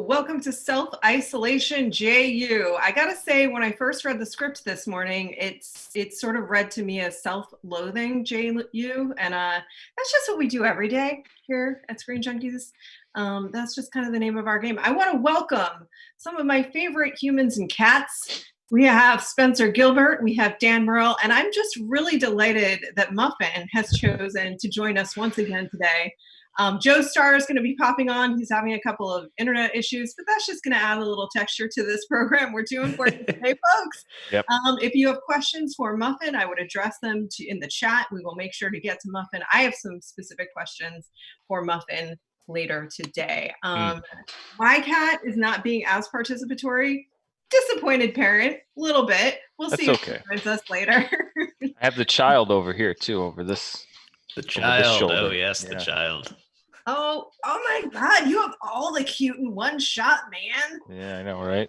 Welcome to Self-Isolation JU. I gotta say, when I first read the script this morning, it's sort of read to me as self-loathing JU, and that's just what we do every day here at Screen Junkies. That's just kind of the name of our game. I want to welcome some of my favorite humans and cats. We have Spencer GIlbert, we have Dan Murrell, and I'm just really delighted that Muffin has chosen to join us once again today. Joe Starr is going to be popping on. He's having a couple of internet issues, but that's just going to add a little texture to this program we're doing for you today, folks. Yep. If you have questions for Muffin, I would address them in the chat. We will make sure to get to Muffin. I have some specific questions for Muffin later today. My cat is not being as participatory. Disappointed parent, a little bit. We'll That's see if okay. she joins us later. I have the child over here too, over this. The child. shoulder. Oh yes, Yeah. the child. Oh my God! You have all the cute in one shot, man. Yeah, I know, right?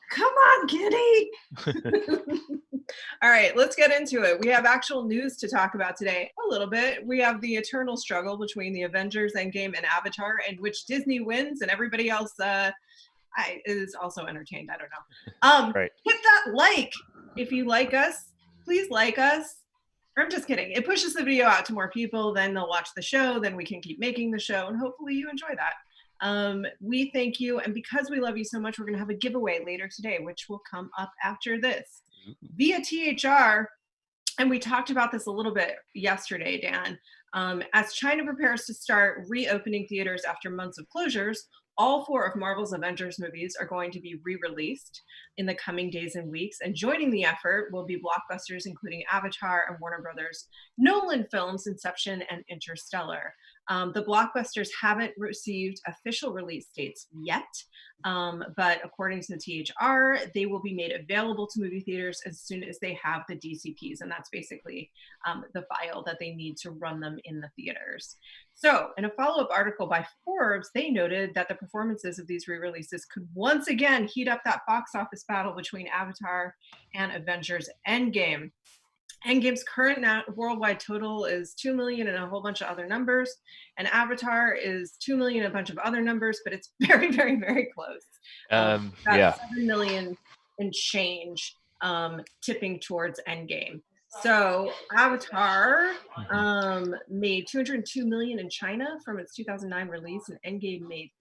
Come on, kitty. All right, let's get into it. We have actual news to talk about today a little bit. We have the eternal struggle between the Avengers, Endgame, and Avatar, in which Disney wins and everybody else is also entertained. I don't know. Right. Hit that like if you like us. Please like us. I'm just kidding. It pushes the video out to more people, then they'll watch the show, then we can keep making the show, and hopefully you enjoy that. We thank you, and because we love you so much, we're going to have a giveaway later today, which will come up after this. Via THR, and we talked about this a little bit yesterday, Dan, as China prepares to start reopening theaters after months of closures, all 4 of Marvel's Avengers movies are going to be re-released in the coming days and weeks, and joining the effort will be blockbusters including Avatar and Warner Brothers' Nolan films Inception and Interstellar. The blockbusters haven't received official release dates yet, but according to the THR, they will be made available to movie theaters as soon as they have the DCPs, and that's basically the file that they need to run them in the theaters. So, in a follow-up article by Forbes, they noted that the performances of these re-releases could once again heat up that box office battle between Avatar and Avengers Endgame. Endgame's current worldwide total is 2 million and a whole bunch of other numbers, and Avatar is 2 million and a bunch of other numbers, but it's very, very, very close. Yeah. 7 million and change, tipping towards Endgame. So Avatar made 202 million in China from its 2009 release, and Endgame made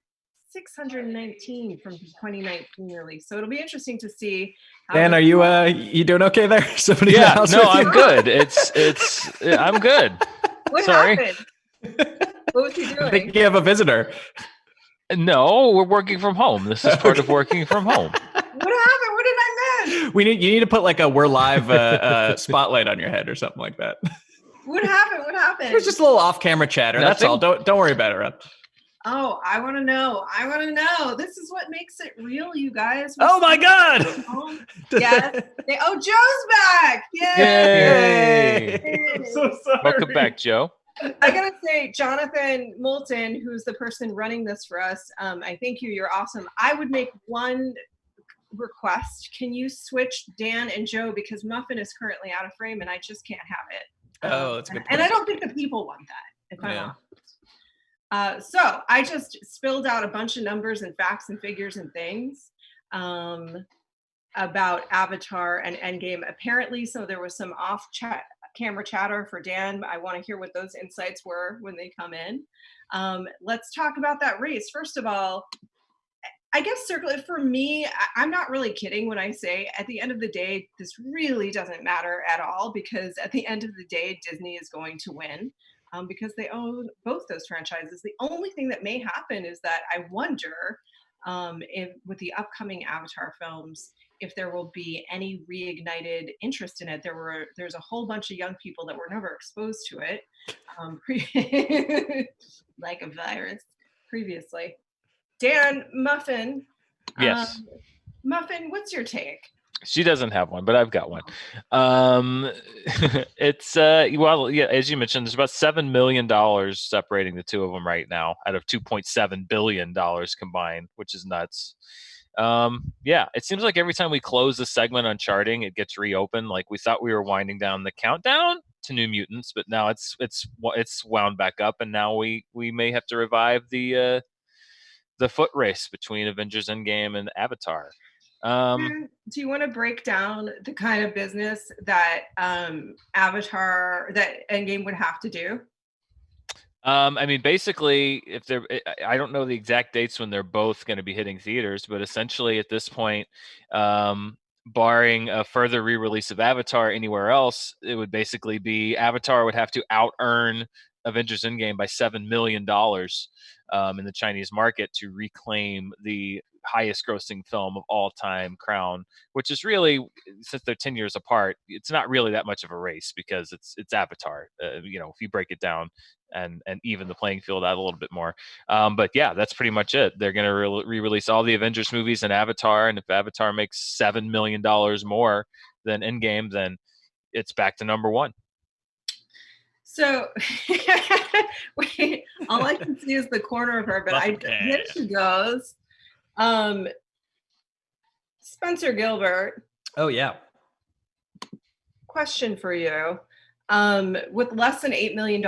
619 from the 2019 release. So it'll be interesting to see. Dan, are you doing okay there? Somebody Yeah, else no, with you? I'm good. I'm good. What Sorry. happened? What was he doing? I think you have a visitor. No, we're working from home. This is part of working from home. What happened? What did I miss? You need to put like a "we're live" spotlight on your head or something like that. What happened? What happened? It was just a little off-camera chatter. That's all. Don't worry about it, Rob. Oh, I want to know. I want to know. This is what makes it real, you guys. Oh my God! Yes. Joe's back! Yay! I'm so sorry. Welcome back, Joe. I gotta say, Jonathan Moulton, who's the person running this for us, I thank you. You're awesome. I would make one request. Can you switch Dan and Joe, because Muffin is currently out of frame and I just can't have it. Oh, that's good. And I don't think the people want that, if I'm honest. So I just spilled out a bunch of numbers and facts and figures and things about Avatar and Endgame. Apparently, so there was some camera chatter for Dan. I want to hear what those insights were when they come in. Let's talk about that race. First of all, I guess for me, I'm not really kidding when I say at the end of the day, this really doesn't matter at all, because at the end of the day, Disney is going to win. Because they own both those franchises. The only thing that may happen is that I wonder if with the upcoming Avatar films, if there will be any reignited interest in it. There's a whole bunch of young people that were never exposed to it, like a virus previously. Dan, Muffin. Yes. Muffin, what's your take? She doesn't have one, but I've got one. It's well, yeah, as you mentioned, there's about $7 million separating the two of them right now out of $2.7 billion combined, which is nuts. Yeah, it seems like every time we close the segment on charting, it gets reopened. Like we thought we were winding down the countdown to New Mutants, but now it's wound back up, and now we may have to revive the the foot race between Avengers Endgame and Avatar. Do you want to break down the kind of business that Avatar, that Endgame would have to do? I mean, basically, if they're, I don't know the exact dates when they're both going to be hitting theaters, but essentially at this point, barring a further re-release of Avatar anywhere else, it would basically be Avatar would have to out-earn Avengers Endgame by $7 million in the Chinese market to reclaim the highest-grossing film of all time crown, which is really, since they're 10 years apart, it's not really that much of a race because it's Avatar. If you break it down and even the playing field out a little bit more. But yeah, that's pretty much it. They're going to re-release all the Avengers movies and Avatar, and if Avatar makes $7 million more than Endgame, then it's back to number one. So, wait, all I can see is the corner of her, but here she goes. Spencer GIlbert. Oh yeah. Question for you. With less than $8 million,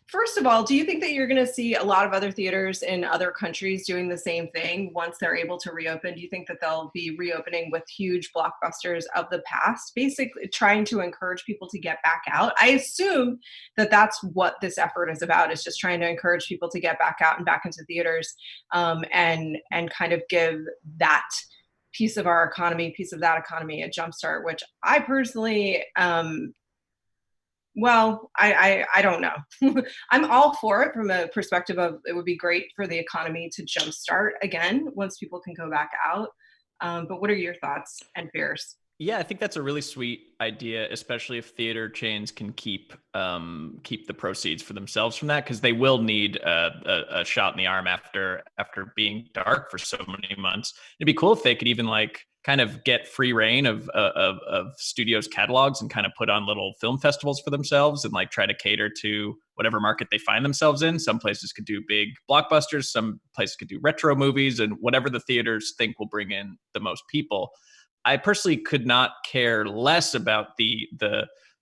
first of all, do you think that you're going to see a lot of other theaters in other countries doing the same thing once they're able to reopen? Do you think that they'll be reopening with huge blockbusters of the past, basically trying to encourage people to get back out? I assume that that's what this effort is about, is just trying to encourage people to get back out and back into theaters, and kind of give that piece of our economy, piece of that economy a jumpstart, which I personally, well, I don't know. I'm all for it from a perspective of it would be great for the economy to jumpstart again once people can go back out. But what are your thoughts and fears? Yeah, I think that's a really sweet idea, especially if theater chains can keep the proceeds for themselves from that, because they will need a shot in the arm after being dark for so many months. It'd be cool if they could even like kind of get free reign of studios' catalogs and kind of put on little film festivals for themselves and like try to cater to whatever market they find themselves in. Some places could do big blockbusters, some places could do retro movies, and whatever the theaters think will bring in the most people. I personally could not care less about the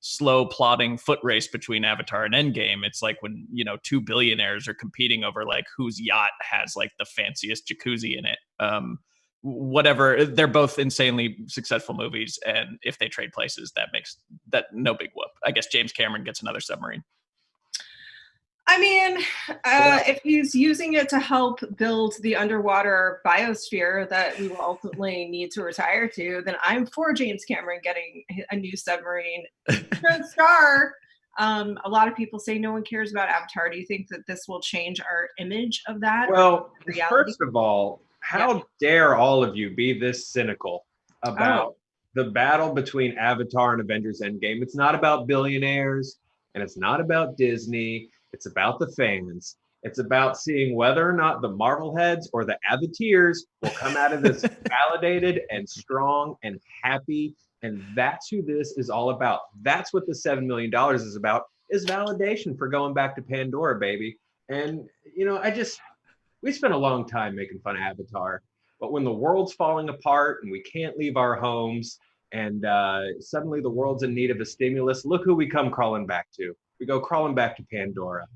slow plodding foot race between Avatar and Endgame. It's like when, two billionaires are competing over like whose yacht has like the fanciest jacuzzi in it. Whatever, they're both insanely successful movies, and if they trade places, that makes that no big whoop. I guess James Cameron gets another submarine. I mean, if he's using it to help build the underwater biosphere that we will ultimately need to retire to, then I'm for James Cameron getting a new submarine. Starr. A lot of people say no one cares about Avatar. Do you think that this will change our image of that? Well, first of all, how dare all of you be this cynical about the battle between Avatar and Avengers Endgame? It's not about billionaires, and it's not about Disney. It's about the fans. It's about seeing whether or not the Marvel heads or the Avateers will come out of this validated and strong and happy. And that's who this is all about. That's what the $7 million is about, is validation for going back to Pandora, baby. And, we spent a long time making fun of Avatar, but when the world's falling apart and we can't leave our homes and suddenly the world's in need of a stimulus, look who we come crawling back to. We go crawling back to Pandora.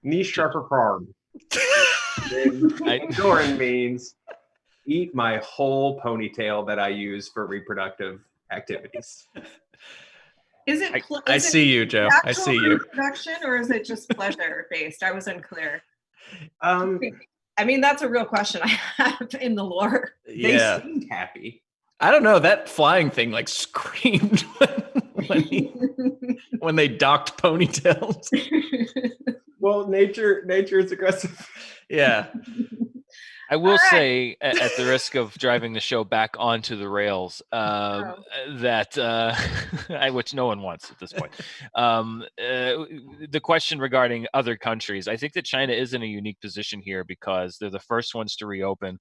Niche sharper farm. Pandoran means eat my whole ponytail that I use for reproductive activities. Is it? I see you, Joe. I see you. Reproduction, or is it just pleasure based? I was unclear. I mean, that's a real question I have in the lore. They seemed happy. I don't know. That flying thing like screamed when they docked ponytails. Well, nature is aggressive. Yeah. I will say, at the risk of driving the show back onto the rails, that which no one wants at this point. The question regarding other countries, I think that China is in a unique position here because they're the first ones to reopen.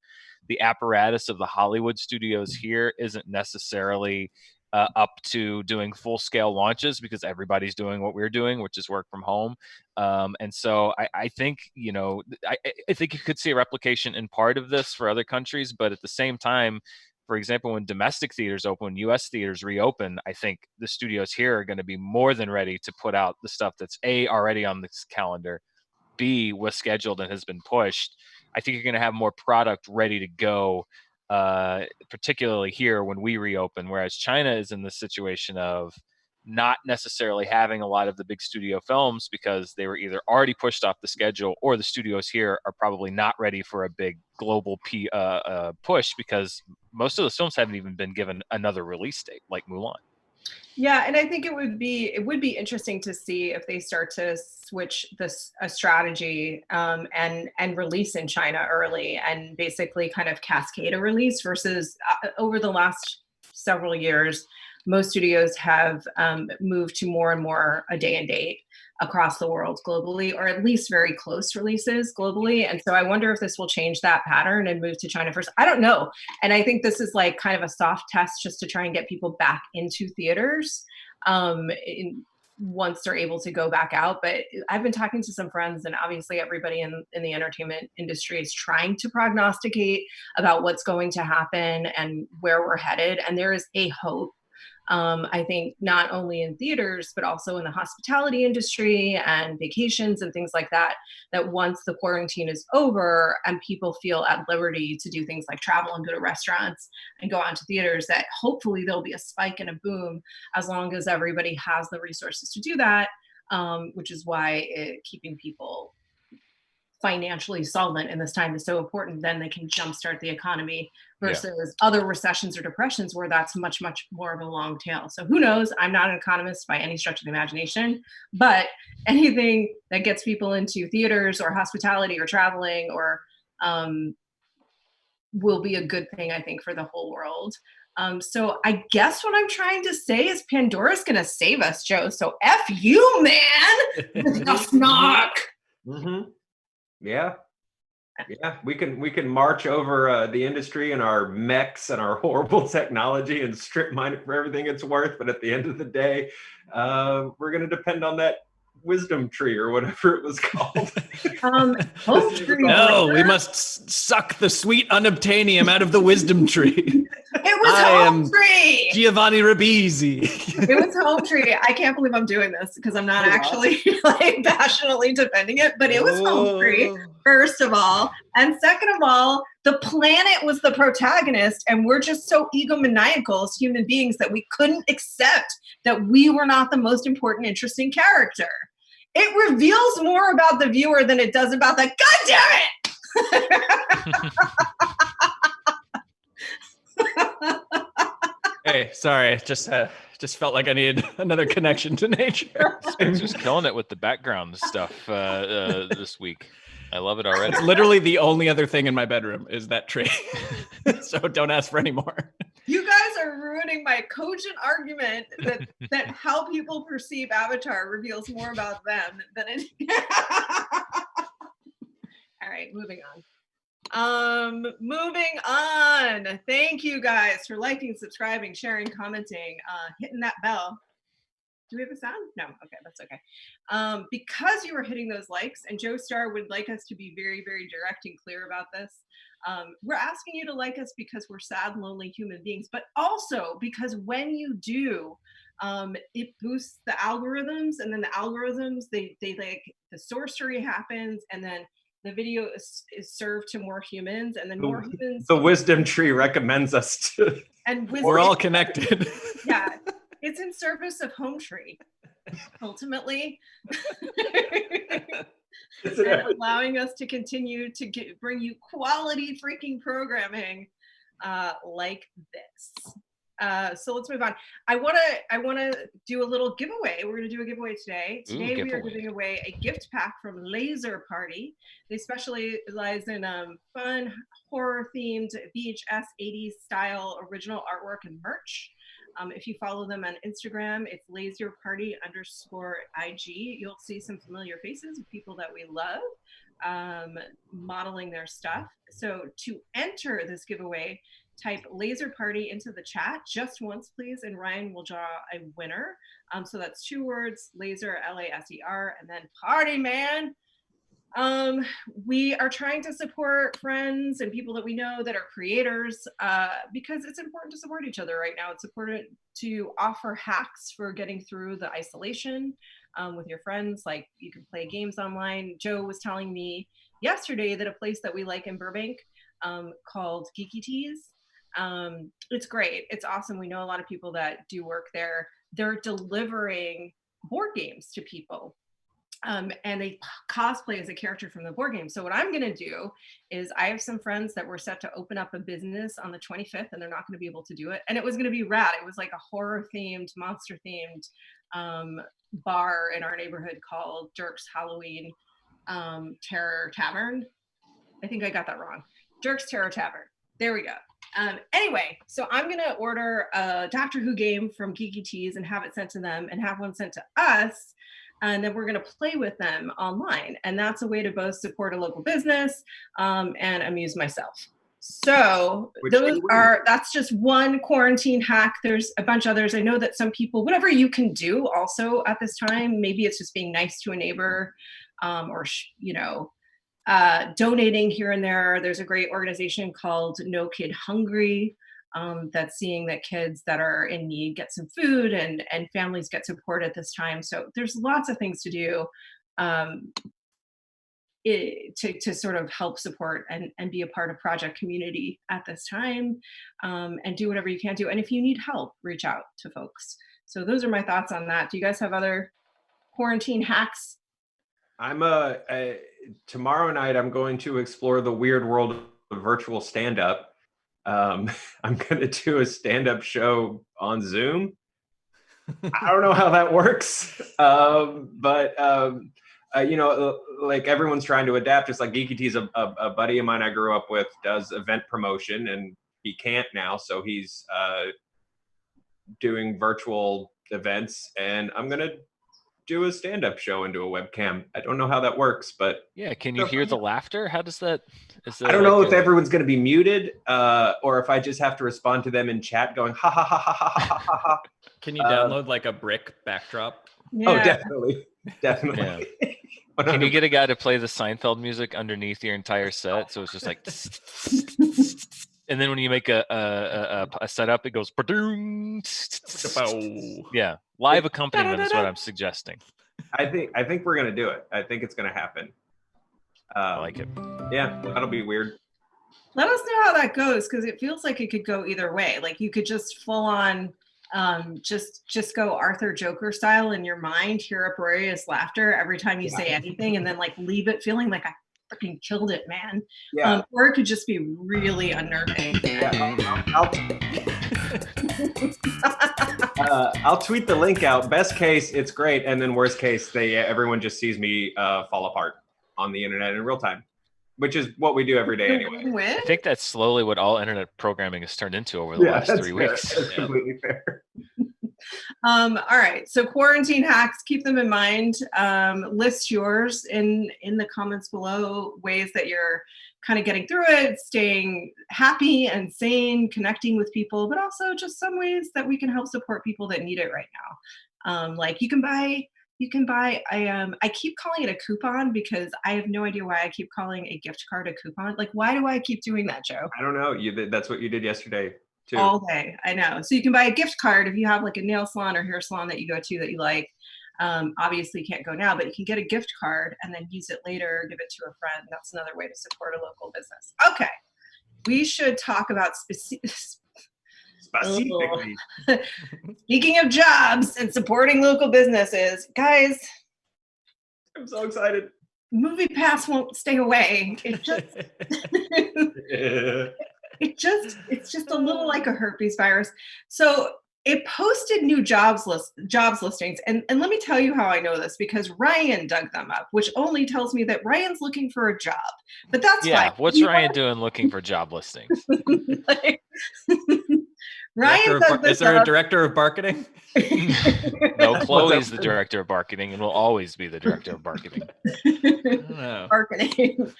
The apparatus of the Hollywood studios here isn't necessarily up to doing full-scale launches because everybody's doing what we're doing, which is work from home. And so I think, I think you could see a replication in part of this for other countries, but at the same time, for example, when domestic theaters open, when U.S. theaters reopen, I think the studios here are going to be more than ready to put out the stuff that's already on this calendar, B was scheduled and has been pushed, I think you're going to have more product ready to go, particularly here when we reopen, whereas China is in the situation of not necessarily having a lot of the big studio films because they were either already pushed off the schedule, or the studios here are probably not ready for a big global push, because most of those films haven't even been given another release date, like Mulan. Yeah, and I think it would be interesting to see if they start to switch a strategy and release in China early, and basically kind of cascade a release versus over the last several years, most studios have moved to more and more a day and date across the world globally, or at least very close releases globally. And so I wonder if this will change that pattern and move to China first. I don't know. And I think this is like kind of a soft test just to try and get people back into theaters once they're able to go back out. But I've been talking to some friends, and obviously everybody in the entertainment industry is trying to prognosticate about what's going to happen and where we're headed. And there is a hope, I think, not only in theaters, but also in the hospitality industry and vacations and things like that, that once the quarantine is over and people feel at liberty to do things like travel and go to restaurants and go out to theaters, that hopefully there'll be a spike and a boom, as long as everybody has the resources to do that, which is why keeping people financially solvent in this time is so important. Then they can jumpstart the economy versus other recessions or depressions where that's much, much more of a long tail. So who knows? I'm not an economist by any stretch of the imagination, but anything that gets people into theaters or hospitality or traveling or will be a good thing, I think, for the whole world. So I guess what I'm trying to say is Pandora's going to save us, Joe. So F you, man, with the snark. Mm-hmm. Yeah. We can march over the industry and our mechs and our horrible technology and strip mine it for everything it's worth. But at the end of the day, we're going to depend on that wisdom tree or whatever it was called. Home tree. No, we must suck the sweet unobtainium out of the wisdom tree. It was home tree. Giovanni Ribisi. It was home tree. I can't believe I'm doing this because I'm not actually like passionately defending it, but it was home tree, first of all. And second of all, the planet was the protagonist, and we're just so egomaniacal as human beings that we couldn't accept that we were not the most important, interesting character. It reveals more about the viewer than it does about the God damn it! Hey, sorry, just felt like I needed another connection to nature. Spencer's killing it with the background stuff this week. I love it already. It's literally the only other thing in my bedroom is that tree. So don't ask for any more. You guys are ruining my cogent argument that how people perceive Avatar reveals more about them than any. All right, moving on. Moving on. Thank you guys for liking, subscribing, sharing, commenting, hitting that bell. Do we have a sound? No. Okay, that's okay. Because you were hitting those likes, and Joe Starr would like us to be very, very direct and clear about this. We're asking you to like us because we're sad, lonely human beings, but also because when you do, it boosts the algorithms, and then the algorithms, they like the sorcery happens, and then the video is served to more humans, and then more humans. The wisdom tree recommends us to. And we're all connected. Yeah, it's in service of home tree, ultimately. And allowing us to continue to bring you quality freaking programming like this. So let's move on. I want to do a little giveaway. We're going to do a giveaway today. Today we are giving away a gift pack from Laser Party. They specialize in fun horror themed VHS 80s style original artwork and merch. If you follow them on Instagram, it's laserparty_IG. You'll see some familiar faces of people that we love modeling their stuff. So to enter this giveaway, type Laser Party into the chat just once, please, and Ryan will draw a winner. So that's 2 words, laser, Laser, and then party, man. We are trying to support friends and people that we know that are creators because it's important to support each other right now. It's important to offer hacks for getting through the isolation with your friends. Like you can play games online. Joe was telling me yesterday that a place that we like in Burbank called Geeky Teas. It's great. It's awesome. We know a lot of people that do work there. They're delivering board games to people. And they cosplay as a character from the board game. So what I'm going to do is I have some friends that were set to open up a business on the 25th and they're not going to be able to do it. And it was going to be rad. It was like a horror themed, monster themed bar in our neighborhood called Dirk's Halloween Terror Tavern. I think I got that wrong. Dirk's Terror Tavern. There we go. Anyway, so I'm going to order a Doctor Who game from Geeky Teas and have it sent to them and have one sent to us. And then we're going to play with them online. And that's a way to both support a local business and amuse myself. So that's just one quarantine hack. There's a bunch of others. I know that some people, whatever you can do also at this time, maybe it's just being nice to a neighbor or, donating here and there. There's a great organization called No Kid Hungry. That's seeing that kids that are in need get some food and families get support at this time. So there's lots of things to do to sort of help support and be a part of Project Community at this time and do whatever you can do. And if you need help, reach out to folks. So those are my thoughts on that. Do you guys have other quarantine hacks? I'm tomorrow night, I'm going to explore the weird world of virtual stand-up. I'm going to do a stand-up show on Zoom. I don't know how that works, but like everyone's trying to adapt. It's like Geeky Tea's a buddy of mine I grew up with does event promotion, and he can't now, so he's doing virtual events, and I'm going to do a stand-up show into a webcam. I don't know how that works, but yeah, can you hear the laughter? How does that? I don't know if everyone's going to be muted, or if I just have to respond to them in chat, going ha ha ha ha ha ha ha ha. Can you download like a brick backdrop? Yeah. Oh, definitely. Yeah. Can you get a guy to play the Seinfeld music underneath your entire set? So it's just like, and then when you make a setup, it goes. Yeah, live accompaniment is what I'm suggesting. I think we're gonna do it. I think it's gonna happen. I like it. Yeah, that'll be weird. Let us know how that goes, because it feels like it could go either way. Like you could just full on just go Arthur Joker style in your mind, hear uproarious laughter every time you say anything, and then like leave it feeling like I freaking killed it, man. Yeah. Or it could just be really unnerving. Yeah, I'll tweet the link out. Best case, it's great, and then worst case, everyone just sees me fall apart on the internet in real time, which is what we do every day anyway. I think that's slowly what all internet programming has turned into over the last 3 weeks. That's completely fair. All right, so quarantine hacks, keep them in mind. List yours in the comments below, ways that you're kind of getting through it, staying happy and sane, connecting with people, but also just some ways that we can help support people that need it right now. Like you can buy, I keep calling it a coupon because I have no idea why I keep calling a gift card a coupon. Like, why do I keep doing that, Joe? I don't know. That's what you did yesterday too. All day, I know. So you can buy a gift card if you have like a nail salon or hair salon that you go to that you like. Obviously you can't go now, but you can get a gift card and then use it later, give it to a friend. That's another way to support a local business. Okay, we should talk about specifically. Speaking of jobs and supporting local businesses, guys, I'm so excited. MoviePass won't stay away. It's just a little like a herpes virus. So it posted new jobs listings. And let me tell you how I know this, because Ryan dug them up, which only tells me that Ryan's looking for a job. But that's yeah. fine. What's Ryan doing looking for job listings? Ryan is there a director of marketing? No, Chloe's the director of marketing and will always be the director of marketing. Marketing.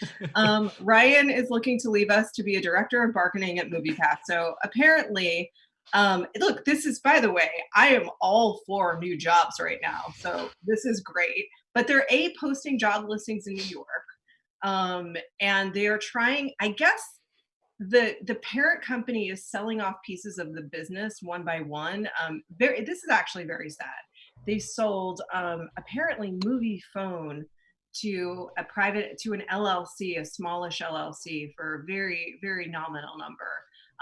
Ryan is looking to leave us to be a director of marketing at MoviePass. So apparently, look, this is, by the way, I am all for new jobs right now. So this is great. But they're posting job listings in New York. And they are trying, I guess, the parent company is selling off pieces of the business one by one. This is actually very sad. they sold apparently Movie Phone to an LLC, a smallish LLC, for a very, very nominal number.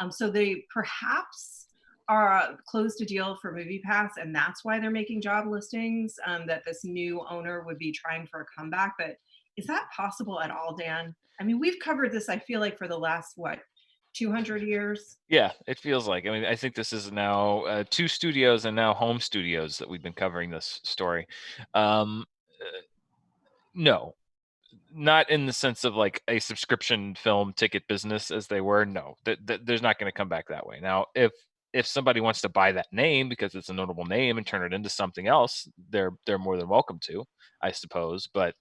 So they perhaps are closed a deal for MoviePass, and that's why they're making job listings, that this new owner would be trying for a comeback. But is that possible at all, Dan? I mean, we've covered this, I feel like, for the last, 200 years? Yeah, it feels like. I mean, I think this is now 2 studios and now home studios that we've been covering this story. No, not in the sense of like a subscription film ticket business as they were. No, there's not going to come back that way. Now, if somebody wants to buy that name because it's a notable name and turn it into something else, they're more than welcome to, I suppose. But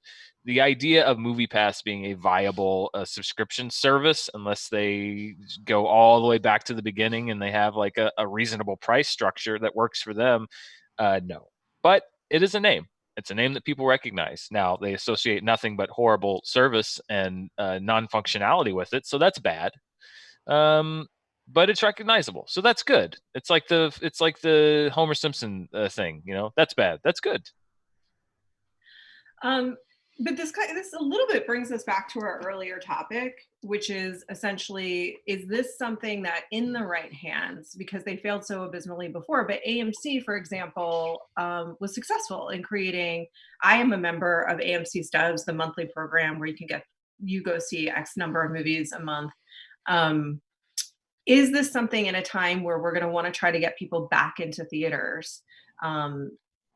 the idea of MoviePass being a viable subscription service, unless they go all the way back to the beginning and they have like a reasonable price structure that works for them, no. But it is a name. It's a name that people recognize. Now, they associate nothing but horrible service and non-functionality with it, so that's bad. But it's recognizable, so that's good. It's like the Homer Simpson thing, That's bad. That's good. But this a little bit brings us back to our earlier topic, which is essentially, is this something that in the right hands, because they failed so abysmally before, but AMC, for example, was successful in creating, I am a member of AMC Stubs, the monthly program where you go see X number of movies a month. Is this something in a time where we're going to want to try to get people back into theaters?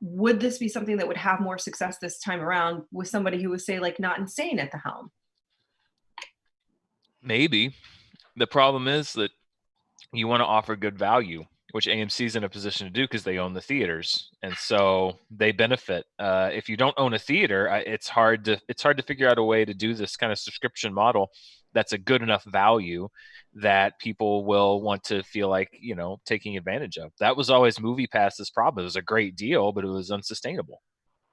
Would this be something that would have more success this time around with somebody who was, say, like, not insane at the helm? Maybe. The problem is that you want to offer good value, which AMC is in a position to do because they own the theaters, and so they benefit. If you don't own a theater, it's hard to figure out a way to do this kind of subscription model that's a good enough value that people will want to feel like, taking advantage of. That was always MoviePass's problem. It was a great deal, but it was unsustainable.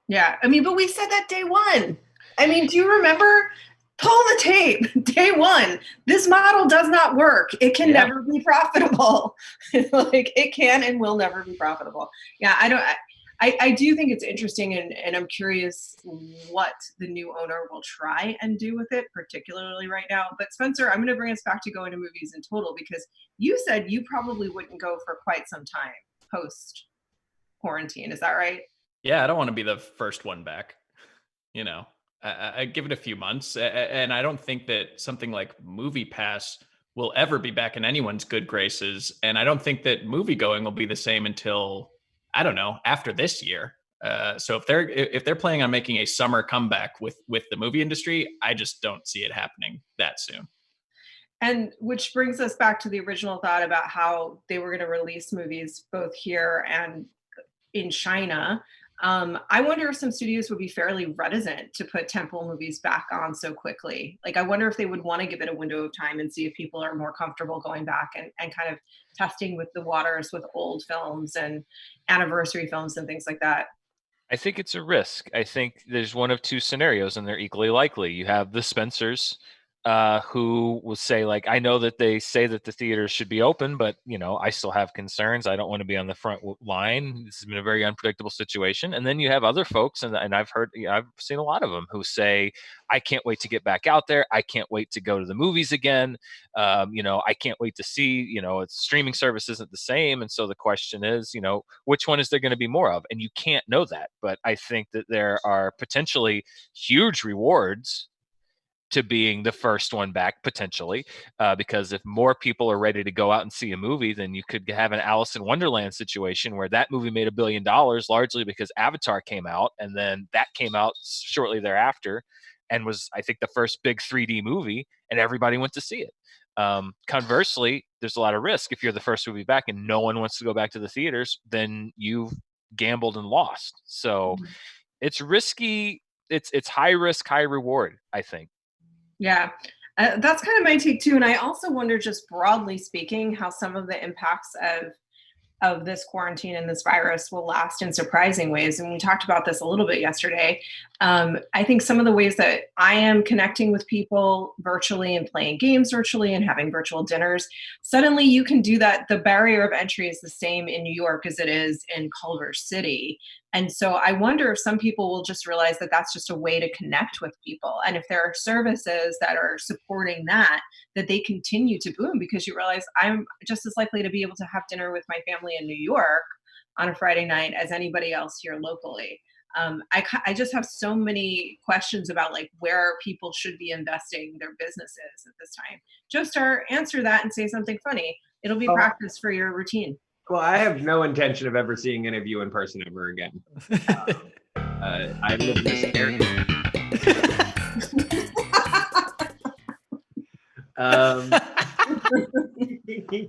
Yeah, I mean, but we said that day one. I mean, do you remember? Pull the tape. Day one. This model does not work. It can never be profitable. Like, it can and will never be profitable. Yeah, I do think it's interesting, and I'm curious what the new owner will try and do with it, particularly right now. But Spencer, I'm going to bring us back to going to movies in total, because you said you probably wouldn't go for quite some time post quarantine. Is that right? Yeah, I don't want to be the first one back. I give it a few months, and I don't think that something like MoviePass will ever be back in anyone's good graces. And I don't think that movie going will be the same until, I don't know, after this year. So if they're planning on making a summer comeback with the movie industry, I just don't see it happening that soon. And which brings us back to the original thought about how they were going to release movies both here and in China. I wonder if some studios would be fairly reticent to put tentpole movies back on so quickly. Like, I wonder if they would want to give it a window of time and see if people are more comfortable going back and kind of testing with the waters with old films and anniversary films and things like that. I think it's a risk. I think there's one of two scenarios, and they're equally likely. You have the Spencers, who will say, like, I know that they say that the theaters should be open, but I still have concerns. I don't want to be on the front line. This has been a very unpredictable situation. And then you have other folks, and I've seen a lot of them who say, I can't wait to get back out there. I can't wait to go to the movies again. I can't wait to see, streaming service isn't the same. And so the question is, which one is there going to be more of? And you can't know that. But I think that there are potentially huge rewards to being the first one back, potentially, because if more people are ready to go out and see a movie, then you could have an Alice in Wonderland situation where that movie made $1 billion largely because Avatar came out, and then that came out shortly thereafter and was, I think, the first big 3D movie, and everybody went to see it. Conversely, there's a lot of risk. If you're the first movie back and no one wants to go back to the theaters, then you've gambled and lost. So it's risky. It's high risk, high reward, I think. Yeah, that's kind of my take too. And I also wonder, just broadly speaking, how some of the impacts of this quarantine and this virus will last in surprising ways. And we talked about this a little bit yesterday. I think some of the ways that I am connecting with people virtually and playing games virtually and having virtual dinners, suddenly you can do that. The barrier of entry is the same in New York as it is in Culver City. And so I wonder if some people will just realize that that's just a way to connect with people. And if there are services that are supporting that they continue to boom, because you realize I'm just as likely to be able to have dinner with my family in New York on a Friday night as anybody else here locally. I just have so many questions about like where people should be investing their businesses at this time. Joe Starr, answer that and say something funny. It'll be practice for your routine. Well, I have no intention of ever seeing any of you in person ever again. I live in this area.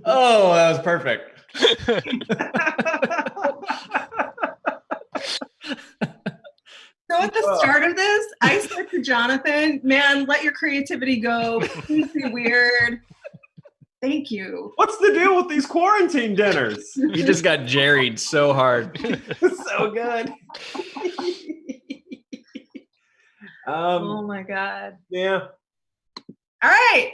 Oh, that was perfect. So at the start of this, I said to Jonathan, man, let your creativity go. Please be weird. Thank you. What's the deal with these quarantine dinners? You just got jerried so hard. So good. Oh my God. Yeah. All right.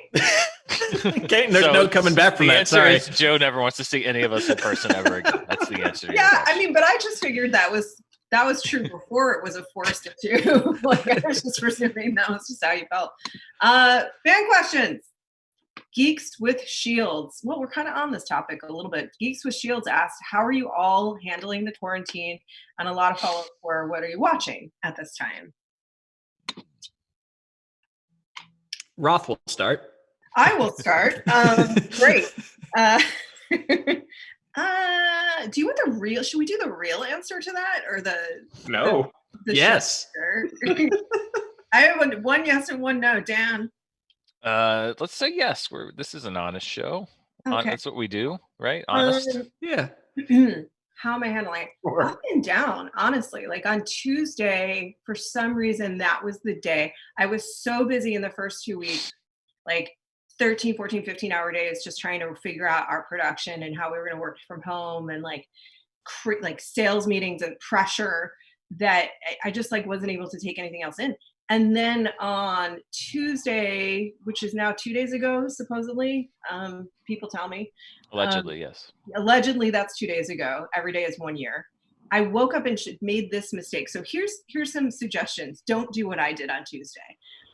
Okay, there's no coming back from the that. answer Sorry. is Joe never wants to see any of us in person ever again. That's the answer. To your Yeah, I question. mean, but I just figured that was true before it was a forced issue. Like I was just presuming that was just how you felt. Fan questions. Geeks with Shields. Well, we're kind of on this topic a little bit. Geeks with Shields asked, how are you all handling the quarantine? And a lot of follow-up for what are you watching at this time? Roth will start. I will start. Great. Do you want the real? Should we do the real answer to that, or the No. the Yes. I have one yes and one no. Dan. Let's say yes. This is an honest show. Okay. That's what we do, right? Honest. Yeah. How am I handling it? Sure. Up and down, honestly. Like on Tuesday, for some reason, that was the day. I was so busy in the first 2 weeks, like 13, 14, 15-hour days, just trying to figure out our production and how we were going to work from home and like sales meetings and pressure that I just like wasn't able to take anything else in. And then on Tuesday, which is now 2 days ago, supposedly, people tell me. Allegedly, yes. Allegedly, that's 2 days ago. Every day is 1 year. I woke up and made this mistake. So here's some suggestions. Don't do what I did on Tuesday.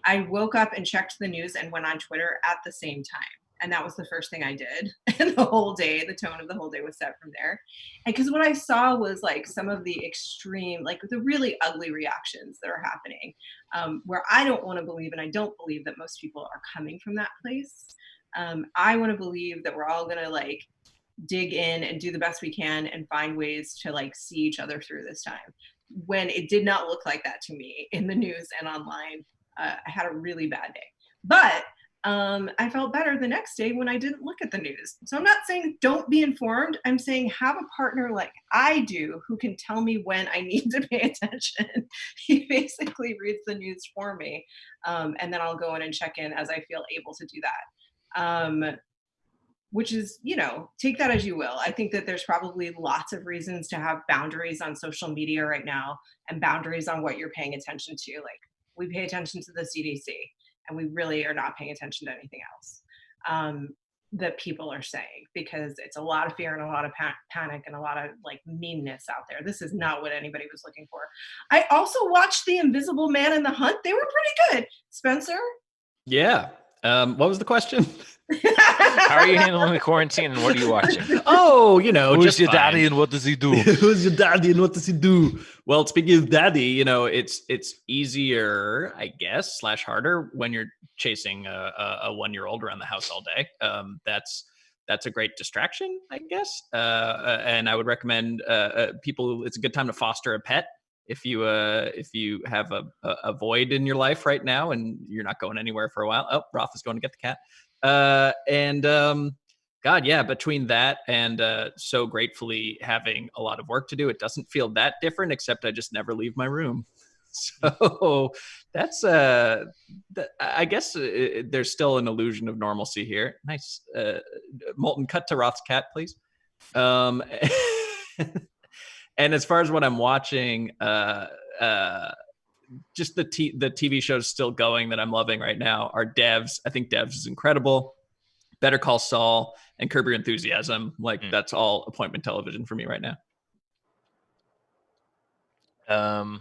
I woke up and checked the news and went on Twitter at the same time. And that was the first thing I did. And the whole day, the tone of the whole day was set from there. And because what I saw was like some of the extreme, like the really ugly reactions that are happening, where I don't want to believe, and I don't believe that most people are coming from that place. I want to believe that we're all going to like dig in and do the best we can and find ways to like see each other through this time. When it did not look like that to me in the news and online, I had a really bad day. But I felt better the next day when I didn't look at the news. So I'm not saying don't be informed. I'm saying have a partner like I do who can tell me when I need to pay attention. He basically reads the news for me. And then I'll go in and check in as I feel able to do that. Which is, take that as you will. I think that there's probably lots of reasons to have boundaries on social media right now and boundaries on what you're paying attention to. Like we pay attention to the CDC. And we really are not paying attention to anything else that people are saying, because it's a lot of fear and a lot of panic and a lot of like meanness out there. This is not what anybody was looking for. I also watched The Invisible Man and The Hunt. They were pretty good. Spencer? Yeah. What was the question? How are you handling the quarantine and what are you watching? Oh, Who's just your fine. daddy and what does he do? Who's your daddy and what does he do? Well, speaking of daddy, it's easier, I guess, / harder when you're chasing a 1-year-old around the house all day. That's a great distraction, I guess. And I would recommend people. It's a good time to foster a pet if you have a void in your life right now and you're not going anywhere for a while. Oh, Roth is going to get the cat. God, yeah, between that and so gratefully having a lot of work to do, it doesn't feel that different, except I just never leave my room. So that's, I guess there's still an illusion of normalcy here. Nice. Molten, cut to Roth's cat, please. And as far as what I'm watching, just the TV shows still going that I'm loving right now are Devs. I think Devs is incredible. Better Call Saul and Curb Your Enthusiasm. Like that's all appointment television for me right now. I'm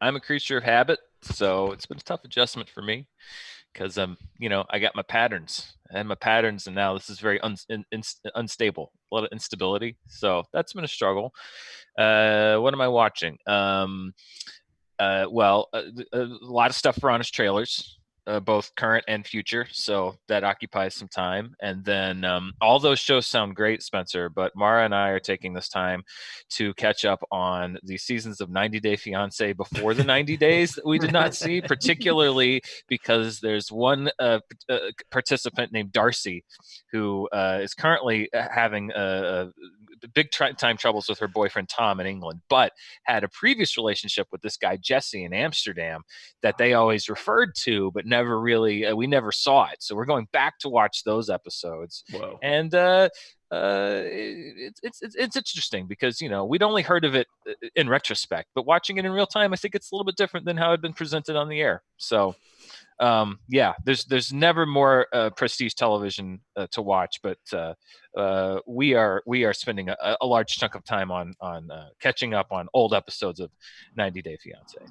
a creature of habit, so it's been a tough adjustment for me because I got my patterns and now this is very unstable, a lot of instability. So that's been a struggle. What am I watching? A lot of stuff for Honest Trailers, both current and future. So that occupies some time. And then all those shows sound great, Spencer, but Mara and I are taking this time to catch up on the seasons of 90 Day Fiancé before the 90 days that we did not see, particularly because there's one participant named Darcy who is currently having big time troubles with her boyfriend Tom in England, but had a previous relationship with this guy Jesse in Amsterdam that they always referred to, but never really we never saw it. So we're going back to watch those episodes. Whoa. And it's interesting because we'd only heard of it in retrospect, but watching it in real time, I think it's a little bit different than how it had been presented on the air. So there's never more prestige television to watch, but we are spending a large chunk of time on catching up on old episodes of 90 Day Fiancé.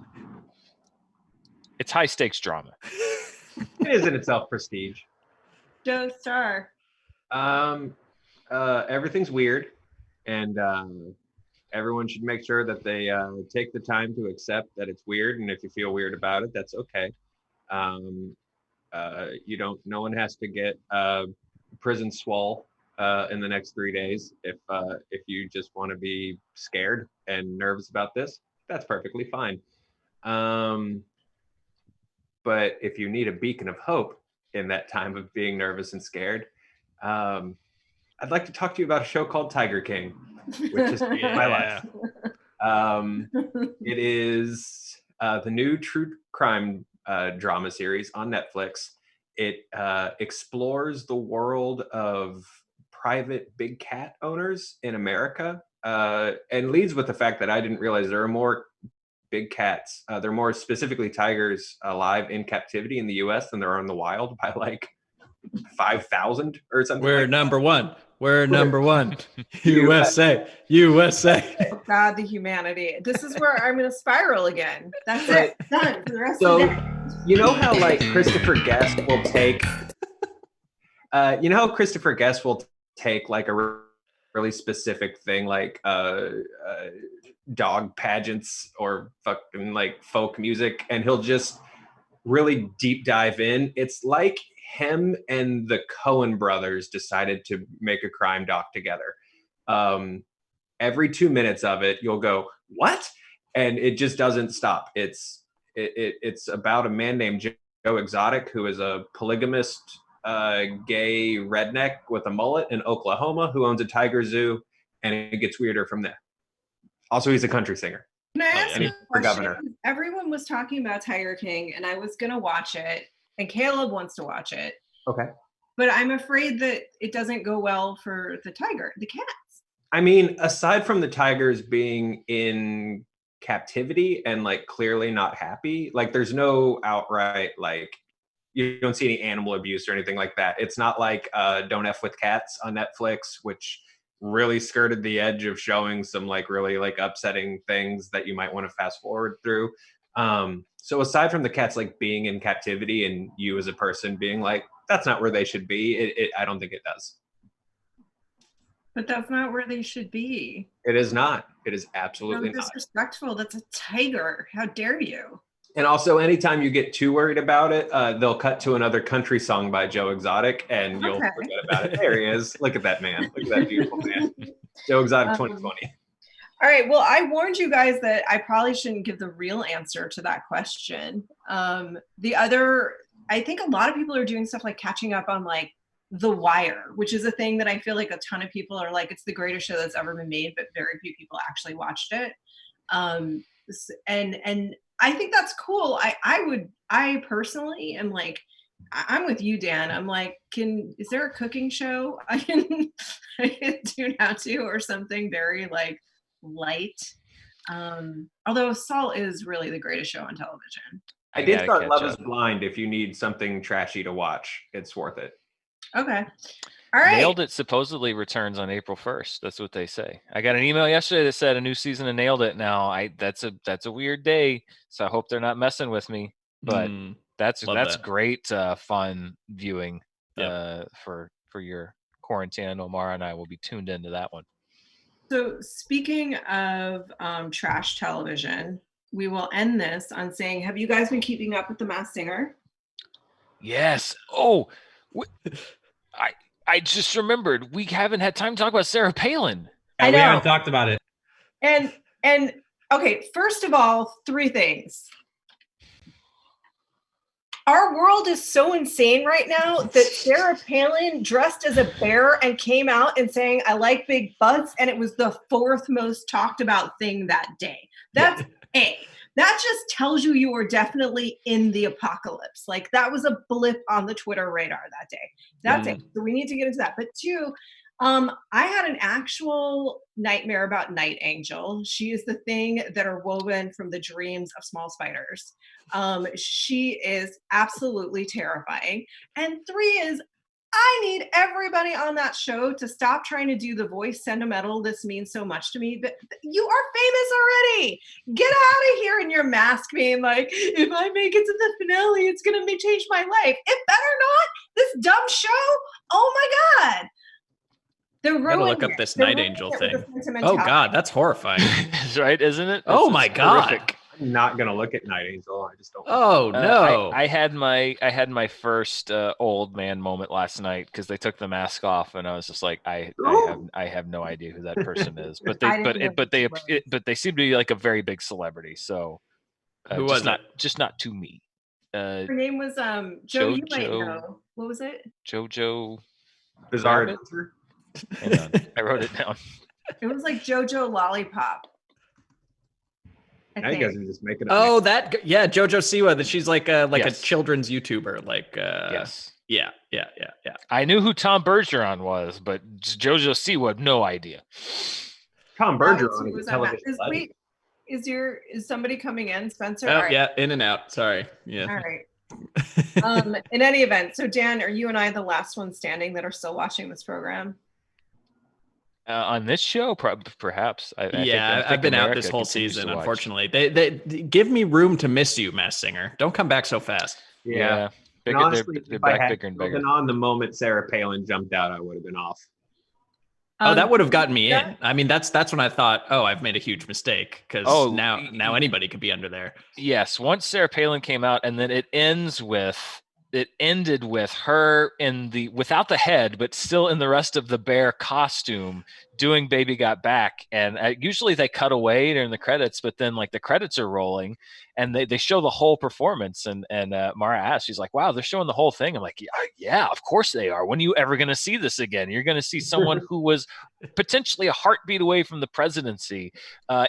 It's high stakes drama. It is in itself prestige. Joe Starr. Everything's weird, and everyone should make sure that they take the time to accept that it's weird, and if you feel weird about it, that's okay. No one has to get prison swole in the next 3 days. If you just want to be scared and nervous about this, that's perfectly fine. But if you need a beacon of hope in that time of being nervous and scared, I'd like to talk to you about a show called Tiger King, which is my life. It is the new true crime drama series on Netflix. It explores the world of private big cat owners in America, and leads with the fact that I didn't realize there are more big cats. There are more specifically tigers alive in captivity in the U.S. than there are in the wild by like 5,000 or something. We're number one. We're number one. USA. Oh God, the humanity. This is where I'm going to spiral again. That's it. Done for the rest of the day. You know how like Christopher Guest will take like a really specific thing like dog pageants or fucking like folk music, and he'll just really deep dive in. It's like him and the Coen brothers decided to make a crime doc together. Every 2 minutes of it, you'll go, what? And it just doesn't stop. It's about a man named Joe Exotic, who is a polygamist, gay redneck with a mullet in Oklahoma who owns a tiger zoo, and it gets weirder from there. Also, he's a country singer. Can I ask you a question? Governor. Everyone was talking about Tiger King, and I was going to watch it, and Caleb wants to watch it. Okay. But I'm afraid that it doesn't go well for the cats. I mean, aside from the tigers being in captivity and like clearly not happy, like there's no outright, like you don't see any animal abuse or anything like that. It's not like Don't F With Cats on Netflix, which really skirted the edge of showing some like really like upsetting things that you might want to fast forward through. So aside from the cats like being in captivity and you as a person being like, that's not where they should be, I don't think it does. But that's not where they should be. It is not. It is absolutely not. Disrespectful. That's a tiger. How dare you? And also, anytime you get too worried about it, they'll cut to another country song by Joe Exotic, and you'll forget about it. There he is. Look at that man. Look at that beautiful man. Joe Exotic 2020. All right. Well, I warned you guys that I probably shouldn't give the real answer to that question. I think a lot of people are doing stuff like catching up on like The Wire, which is a thing that I feel like a ton of people are like, it's the greatest show that's ever been made, but very few people actually watched it. And I think that's cool. I personally am like, I'm with you, Dan. I'm like, is there a cooking show I can tune out to or something very like light? Although Salt is really the greatest show on television. I did start Love is Blind. If you need something trashy to watch, it's worth it. Okay. All right. Nailed It supposedly returns on April 1st. That's what they say. I got an email yesterday that said a new season of Nailed It. Now, that's a weird day, so I hope they're not messing with me. But that's that. great fun viewing Yep. for your quarantine. Omar and I will be tuned into that one. So speaking of trash television, we will end this on saying, have you guys been keeping up with The Masked Singer? Yes. Oh, I just remembered we haven't had time to talk about Sarah Palin. I know. We haven't talked about it. And okay, first of all, 3 things. Our world is so insane right now that Sarah Palin dressed as a bear and came out and saying, I like big butts. And it was the 4th most talked about thing that day. That's A. That just tells you are definitely in the apocalypse. Like that was a blip on the Twitter radar that day. That's it. So we need to get into that. But 2, I had an actual nightmare about Night Angel. She is the thing that are woven from the dreams of small spiders. She is absolutely terrifying. And 3 is I need everybody on that show to stop trying to do the voice sentimental. This means so much to me, but you are famous already. Get out of here in your mask being like, if I make it to the finale, it's going to change my life. It better not. This dumb show. Oh my God. They're ruining Gotta look up this Night Angel thing. Oh God, that's horrifying. Right, isn't it? Oh my God. Horrific. I'm not gonna look at Night Angel. I just don't. Oh no. I had my first old man moment last night because they took the mask off and I was just like I have no idea who that person is. But they seem to be like a very big celebrity. So who was it? Just not to me. Her name was Joe. You might know. What was it? JoJo. Bizarre. Hang on. I wrote it down. It was like JoJo Lollipop. Now you guys are just making up. Oh, JoJo Siwa. That she's like a children's YouTuber. Like yes. Yeah. I knew who Tom Bergeron was, but JoJo Siwa, no idea. Tom Bergeron is a television legend. Is somebody coming in, Spencer? Oh, yeah, in and out. Sorry. Yeah. All right. In any event, so Dan, are you and I the last ones standing that are still watching this program? On this show, perhaps. I think I've been out this whole season, unfortunately. They give me room to miss you, Masked Singer. Don't come back so fast. Yeah. Honestly, they're back bigger and bigger. On the moment Sarah Palin jumped out, I would have been off. That would have gotten me in. I mean, that's when I thought, I've made a huge mistake because now anybody could be under there. Yes, once Sarah Palin came out, and then it ended with her without the head, but still in the rest of the bear costume doing Baby Got Back. And usually they cut away during the credits, but then like the credits are rolling and they show the whole performance. And Mara asked, she's like, wow, they're showing the whole thing. I'm like, yeah, of course they are. When are you ever going to see this again? You're going to see someone who was potentially a heartbeat away from the presidency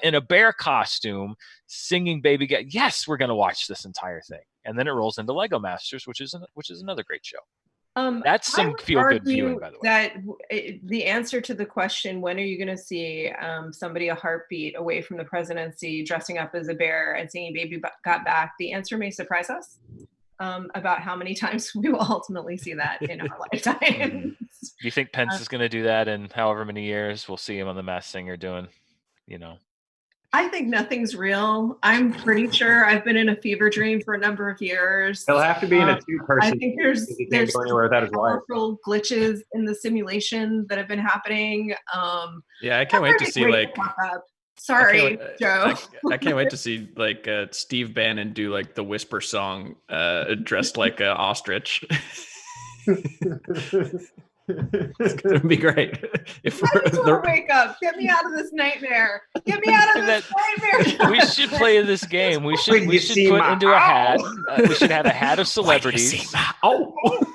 in a bear costume singing Baby Got. Yes, we're going to watch this entire thing. And then it rolls into Lego Masters, which is another great show. That's some feel-good viewing, by the way. That the answer to the question, when are you going to see somebody a heartbeat away from the presidency dressing up as a bear and singing Baby Got Back, the answer may surprise us about how many times we will ultimately see that in our lifetime. Do you think Pence is going to do that in however many years? We'll see him on The Masked Singer doing, I think nothing's real. I'm pretty sure I've been in a fever dream for a number of years. He'll have to be in a 2-person. I think there's powerful glitches in the simulation that have been happening. I can't wait to see Sorry, Joe. I can't wait to see Steve Bannon do like the Whisper song dressed like an ostrich. It's gonna be great. Wake up! Get me out of this nightmare! Get me out of this nightmare! We should play this game. We should put into a hat. We should have a hat of celebrities.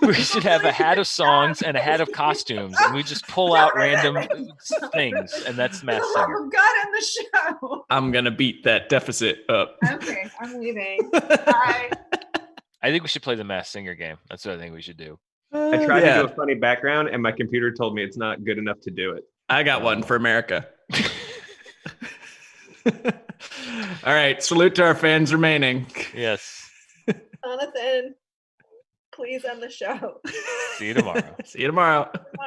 We should have a hat of songs and a hat of costumes, and we just pull out random things, and that's Masked Singer. Oh God, in the show. I'm gonna beat that deficit up. Okay, I'm leaving. Bye. I think we should play the Masked Singer game. That's what I think we should do. I tried to do a funny background, and my computer told me it's not good enough to do it. I got one for America. All right. Salute to our fans remaining. Yes. Jonathan, please end the show. See you tomorrow. See you tomorrow. Bye.